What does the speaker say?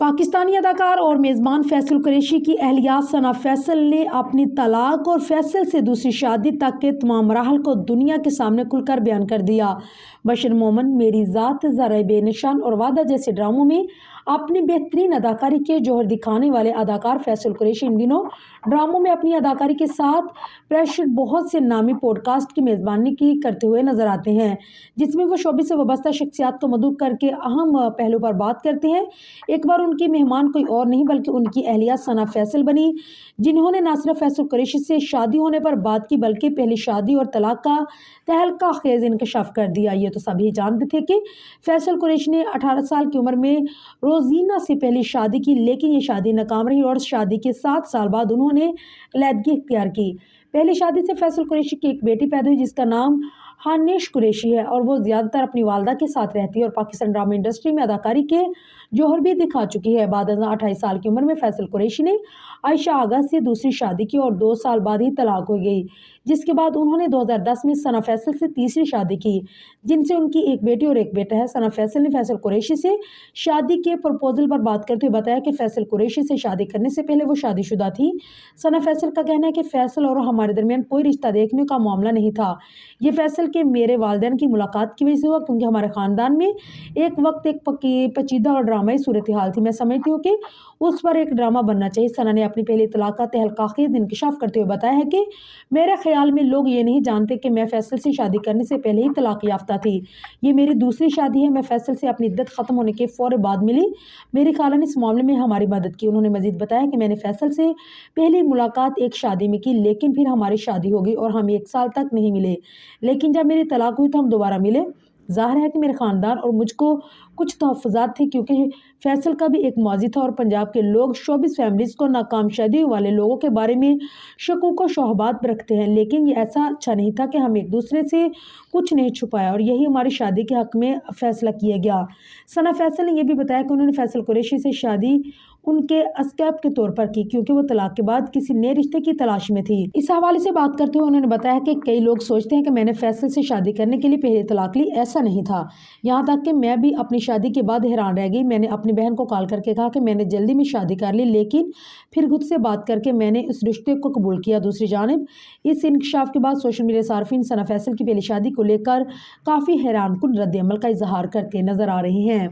پاکستانی اداکار اور میزبان فیصل قریشی کی اہلیہ ثنا فیصل نے اپنی طلاق اور فیصل سے دوسری شادی تک کے تمام مراحل کو دنیا کے سامنے کھل کر بیان کر دیا۔ بشر مومن، میری ذات، ذرائع بے نشان اور وعدہ جیسے ڈراموں میں اپنی بہترین اداکاری کے جوہر دکھانے والے اداکار فیصل قریشی ان دنوں ڈراموں میں اپنی اداکاری کے ساتھ پریشر بہت سے نامی پوڈ کاسٹ کی میزبانی کی کرتے ہوئے نظر آتے ہیں، جس میں وہ شعبے سے وابستہ شخصیات کو مدعو کر کے اہم پہلو پر بات کرتے ہیں۔ ایک بار ان کی مہمان کوئی اور نہیں بلکہ ان کی اہلیہ ثنا فیصل بنی، جنہوں نے نہ صرف فیصل قریشی سے شادی ہونے پر بات کی بلکہ پہلی شادی اور طلاق کا تہلکہ خیز انکشاف کر دیا۔ یہ تو سبھی جانتے تھے کہ فیصل قریشی نے 18 سال کی عمر میں روزینہ سے پہلی شادی کی، لیکن یہ شادی ناکام رہی اور شادی کے 7 سال بعد انہوں نے علیحدگی اختیار کی۔ پہلی شادی سے فیصل قریشی کی ایک بیٹی پیدا ہوئی جس کا نام ہانیش قریشی ہے اور وہ زیادہ تر اپنی والدہ کے ساتھ رہتی ہے اور پاکستان ڈرامہ انڈسٹری میں اداکاری کے جوہر بھی دکھا چکی ہے۔ بعد ازاں 28 سال کی عمر میں فیصل قریشی نے عائشہ آغا سے دوسری شادی کی اور 2 سال بعد ہی طلاق ہو گئی، جس کے بعد انہوں نے 2010 میں ثنا فیصل سے تیسری شادی کی، جن سے ان کی ایک بیٹی اور ایک بیٹا ہے۔ ثنا فیصل نے فیصل قریشی سے شادی کے پرپوزل پر بات کرتے ہوئے بتایا کہ فیصل قریشی سے شادی کرنے سے پہلے وہ شادی شدہ تھی۔ ثنا فیصل کا کہنا ہے کہ فیصل اور ہمارے درمیان کوئی رشتہ دیکھنے کا معاملہ نہیں تھا، یہ فیصل کے میرے والدین کی ملاقات کی وجہ سے ہوا کیونکہ ہمارے خاندان میں ایک وقت ایک پیچیدہ اور ڈرامائی صورتحال تھی، میں سمجھتی ہوں کہ اس پر ایک ڈرامہ بننا چاہیے۔ ثنا نے اپنی پہلی طلاق کا تہلکہ خیز انکشاف کرتے ہوئے بتایا ہے کہ میرے خیال میں لوگ یہ نہیں جانتے کہ میں فیصل سے شادی کرنے سے پہلے ہی طلاق یافتہ تھی، یہ میری دوسری شادی ہے، میں فیصل سے اپنی عدت ختم ہونے کے فوری بعد ملی، میری خالہ نے اس معاملے میں ہماری مدد کی۔ انہوں نے مزید بتایا کہ میں نے فیصل سے پہلی ملاقات ایک شادی میں کی، لیکن پھر ہماری شادی ہو گئی اور ہم 1 سال تک نہیں ملے، لیکن جب میری طلاق ہوئی تو ہم دوبارہ ملے۔ ظاہر ہے کہ میرے خاندان اور مجھ کو کچھ تحفظات تھے کیونکہ فیصل کا بھی ایک ماضی تھا اور پنجاب کے لوگ شوبز فیملیز کو ناکام شادیوں والے لوگوں کے بارے میں شکوک و شبہات رکھتے ہیں، لیکن یہ ایسا اچھا نہیں تھا کہ ہم ایک دوسرے سے کچھ نہیں چھپایا اور یہی ہماری شادی کے حق میں فیصلہ کیا گیا۔ ثنا فیصل نے یہ بھی بتایا کہ انہوں نے فیصل قریشی سے شادی ان کے اسکیپ کے طور پر کی کیونکہ وہ طلاق کے بعد کسی نئے رشتے کی تلاش میں تھی۔ اس حوالے سے بات کرتے ہوئے انہوں نے بتایا کہ کئی لوگ سوچتے ہیں کہ میں نے فیصل سے شادی کرنے کے لیے پہلی طلاق لی، ایسا نہیں تھا، یہاں تک کہ میں بھی اپنی شادی کے بعد حیران رہ گئی۔ میں نے اپنی بہن کو کال کر کے کہا کہ میں نے جلدی میں شادی کر لی، لیکن پھر خود سے بات کر کے میں نے اس رشتے کو قبول کیا۔ دوسری جانب اس انکشاف کے بعد سوشل میڈیا صارفین ثنا فیصل کی پہلی شادی کو لے کر کافی حیران کن رد عمل کا اظہار کرتے نظر آ رہے ہیں۔